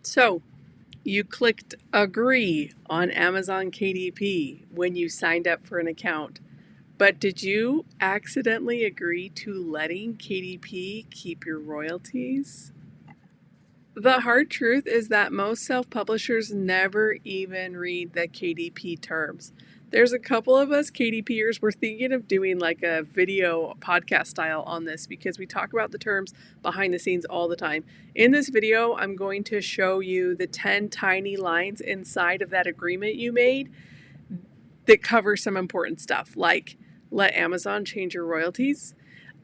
So you clicked agree on Amazon KDP when you signed up for an account, but did you accidentally agree to letting KDP keep your royalties? The hard truth is that most self-publishers never even read the KDP terms. There's a couple of us KDPers, we're thinking of doing like a video podcast style on this because we talk about the terms behind the scenes all the time. In this video, I'm going to show you the 10 tiny lines inside of that agreement you made that cover some important stuff, like let Amazon change your royalties,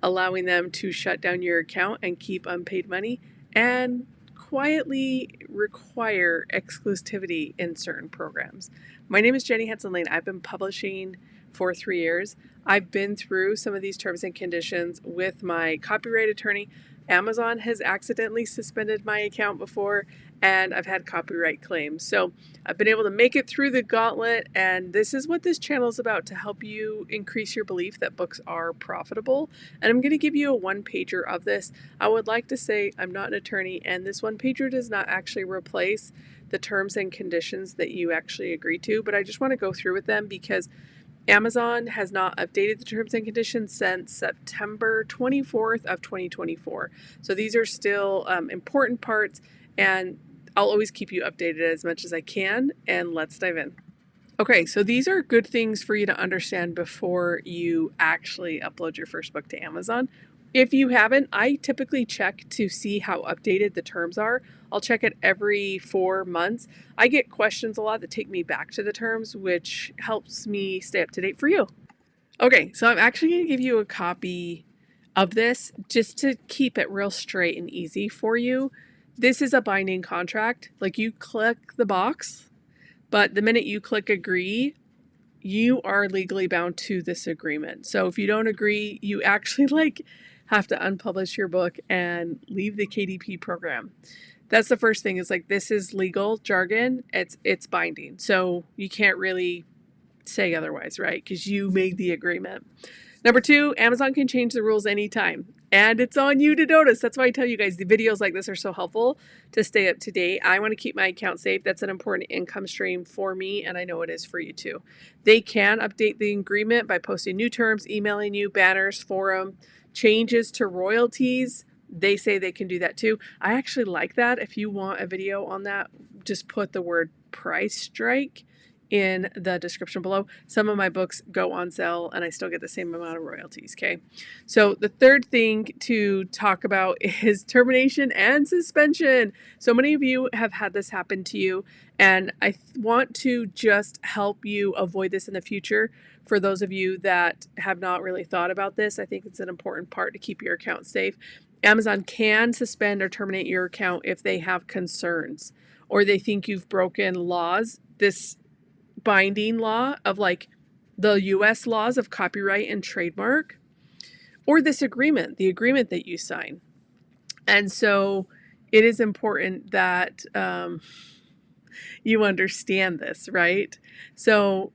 allowing them to shut down your account and keep unpaid money, and quietly require exclusivity in certain programs. My name is Hansen Lane. I've been publishing for 3 years. I've been through some of these terms and conditions with my copyright attorney. Amazon has accidentally suspended my account before, and I've had copyright claims. So I've been able to make it through the gauntlet, and this is what this channel is about, to help you increase your belief that books are profitable. And I'm going to give you a one-pager of this. I would like to say I'm not an attorney, and this one-pager does not actually replace the terms and conditions that you actually agree to, but I just want to go through with them because Amazon has not updated the terms and conditions since September 24th of 2024. So these are still important parts, and I'll always keep you updated as much as I can, and let's dive in. Okay, so these are good things for you to understand before you actually upload your first book to Amazon. If you haven't, I typically check to see how updated the terms are. I'll check it every 4 months. I get questions a lot that take me back to the terms, which helps me stay up to date for you. Okay, so I'm actually going to give you a copy of this just to keep it real straight and easy for you. This is a binding contract. Like, you click the box, but the minute you click agree, you are legally bound to this agreement. So if you don't agree, you actually have to unpublish your book and leave the KDP program. That's the first thing, is this is legal jargon. It's binding. So you can't really say otherwise, right? Because you made the agreement. Number 2, Amazon can change the rules anytime, and it's on you to notice. That's why I tell you guys the videos like this are so helpful to stay up to date. I want to keep my account safe. That's an important income stream for me, and I know it is for you too. They can update the agreement by posting new terms, emailing you, banners, forum, changes to royalties. They say they can do that too. I actually like that. If you want a video on that, just put the word price strike in the description below. Some of my books go on sale and I still get the same amount of royalties, okay? So the third thing to talk about is termination and suspension. So many of you have had this happen to you, and I want to just help you avoid this in the future. For those of you that have not really thought about this, I think it's an important part to keep your account safe. Amazon can suspend or terminate your account if they have concerns or they think you've broken laws. This binding law of the US laws of copyright and trademark, or this agreement, the agreement that you sign. And so it is important that you understand this, right? So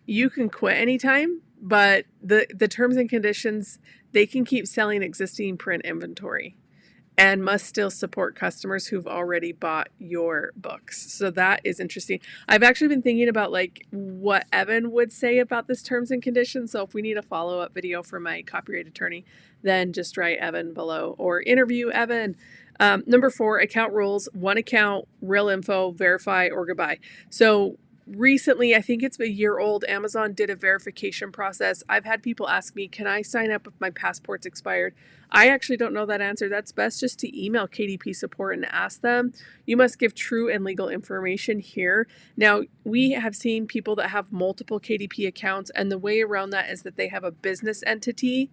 you can quit anytime, but the terms and conditions, they can keep selling existing print inventory and must still support customers who've already bought your books. So that is interesting. I've actually been thinking about what Evan would say about this terms and conditions. So if we need a follow-up video from my copyright attorney, then just write Evan below or interview Evan. Number 4, account rules: 1 account, real info, verify, or goodbye. So recently, I think it's a year old, Amazon did a verification process. I've had people ask me, can I sign up if my passport's expired? I actually don't know that answer. That's best just to email KDP support and ask them. You must give true and legal information here. Now, we have seen people that have multiple KDP accounts, and the way around that is that they have a business entity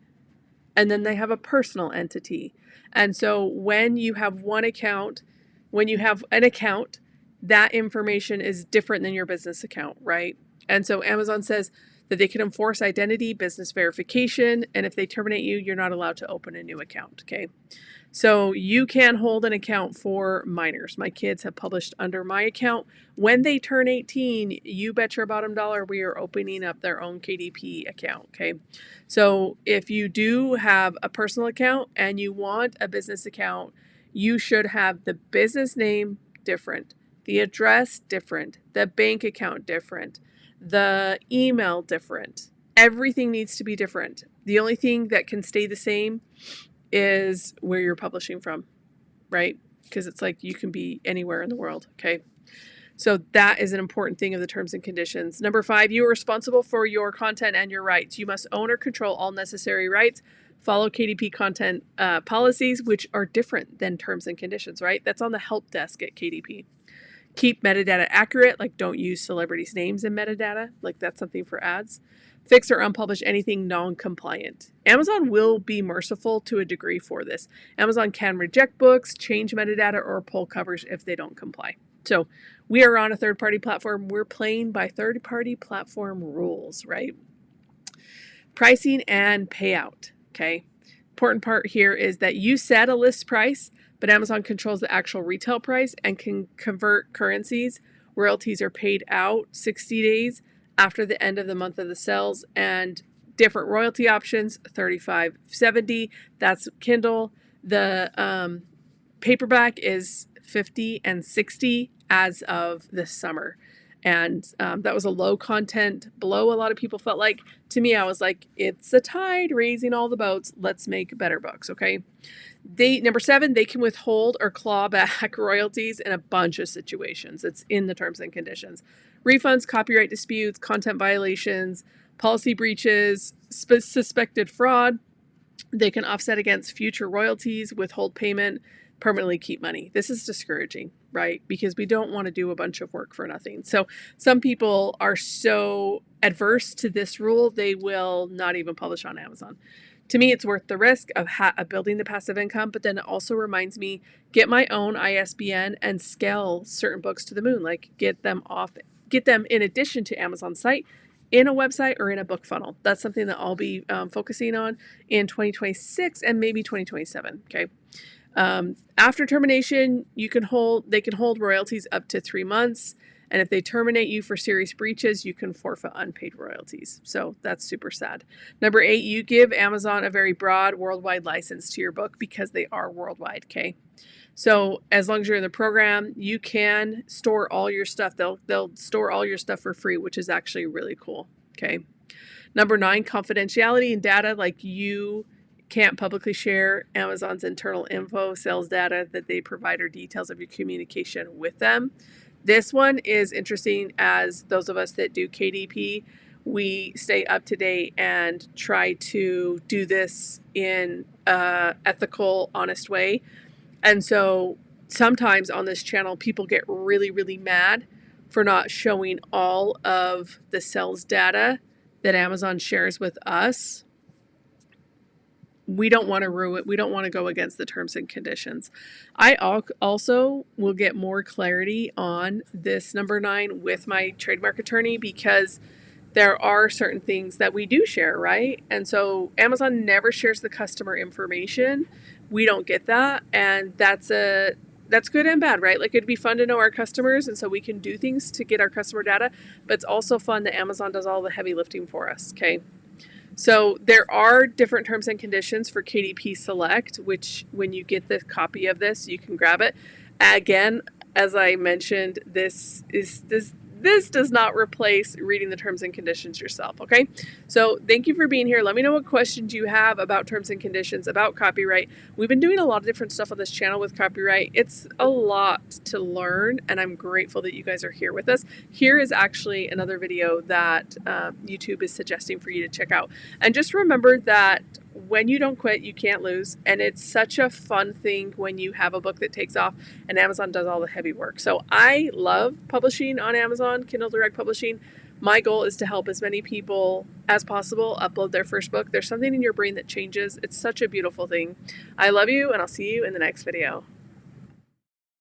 and then they have a personal entity. And so when you have one account, when you have an account, that information is different than your business account, right? And so Amazon says that they can enforce identity, business verification, and if they terminate you, you're not allowed to open a new account, okay? So you can hold an account for minors. My kids have published under my account. When they turn 18, you bet your bottom dollar we are opening up their own KDP account, okay? So if you do have a personal account and you want a business account, you should have the business name, different, the address different, the bank account different, the email different. Everything needs to be different. The only thing that can stay the same is where you're publishing from, right? Because it's like you can be anywhere in the world, okay? So that is an important thing of the terms and conditions. Number 5, you are responsible for your content and your rights. You must own or control all necessary rights. Follow KDP content policies, which are different than terms and conditions, right? That's on the help desk at KDP. Keep metadata accurate, like don't use celebrities' names in metadata, like that's something for ads. Fix or unpublish anything non-compliant. Amazon will be merciful to a degree for this. Amazon can reject books, change metadata, or pull covers if they don't comply. So we are on a third-party platform. We're playing by third-party platform rules, right? Pricing and payout, okay? Important part here is that you set a list price, but Amazon controls the actual retail price and can convert currencies. Royalties are paid out 60 days after the end of the month of the sales, and different royalty options, $35.70, that's Kindle. The paperback is $50 and $60 as of this summer. And that was a low content blow, a lot of people felt like. To me, I was like, it's a tide raising all the boats. Let's make better books, okay? Number 7, they can withhold or claw back royalties in a bunch of situations. It's in the terms and conditions. Refunds, copyright disputes, content violations, policy breaches, suspected fraud. They can offset against future royalties, withhold payment, permanently keep money. This is discouraging, right? Because we don't want to do a bunch of work for nothing. So some people are so adverse to this rule, they will not even publish on Amazon. To me, it's worth the risk of building the passive income, but then it also reminds me, get my own ISBN and scale certain books to the moon, like get them in addition to Amazon's site, in a website or in a book funnel. That's something that I'll be focusing on in 2026 and maybe 2027, okay? After termination, they can hold royalties up to 3 months. And if they terminate you for serious breaches, you can forfeit unpaid royalties. So that's super sad. Number 8, you give Amazon a very broad worldwide license to your book because they are worldwide, okay? So as long as you're in the program, you can store all your stuff. They'll store all your stuff for free, which is actually really cool, okay? Number 9, confidentiality and data, like you can't publicly share Amazon's internal info, sales data that they provide, or details of your communication with them. This one is interesting, as those of us that do KDP, we stay up to date and try to do this in an ethical, honest way. And so sometimes on this channel, people get really, really mad for not showing all of the sales data that Amazon shares with us. We don't want to ruin it. We don't want to go against the terms and conditions. I also will get more clarity on this number 9 with my trademark attorney, because there are certain things that we do share, right? And so Amazon never shares the customer information. We don't get that. And that's good and bad, right? Like, it'd be fun to know our customers, and so we can do things to get our customer data, but it's also fun that Amazon does all the heavy lifting for us, okay? So there are different terms and conditions for KDP Select, which when you get the copy of this, you can grab it. Again, as I mentioned, this does not replace reading the terms and conditions yourself, okay? So thank you for being here. Let me know what questions you have about terms and conditions, about copyright. We've been doing a lot of different stuff on this channel with copyright. It's a lot to learn, and I'm grateful that you guys are here with us. Here is actually another video that YouTube is suggesting for you to check out. And just remember that when you don't quit, you can't lose. And it's such a fun thing when you have a book that takes off and Amazon does all the heavy work. So I love publishing on Amazon, Kindle Direct Publishing. My goal is to help as many people as possible upload their first book. There's something in your brain that changes. It's such a beautiful thing. I love you, and I'll see you in the next video.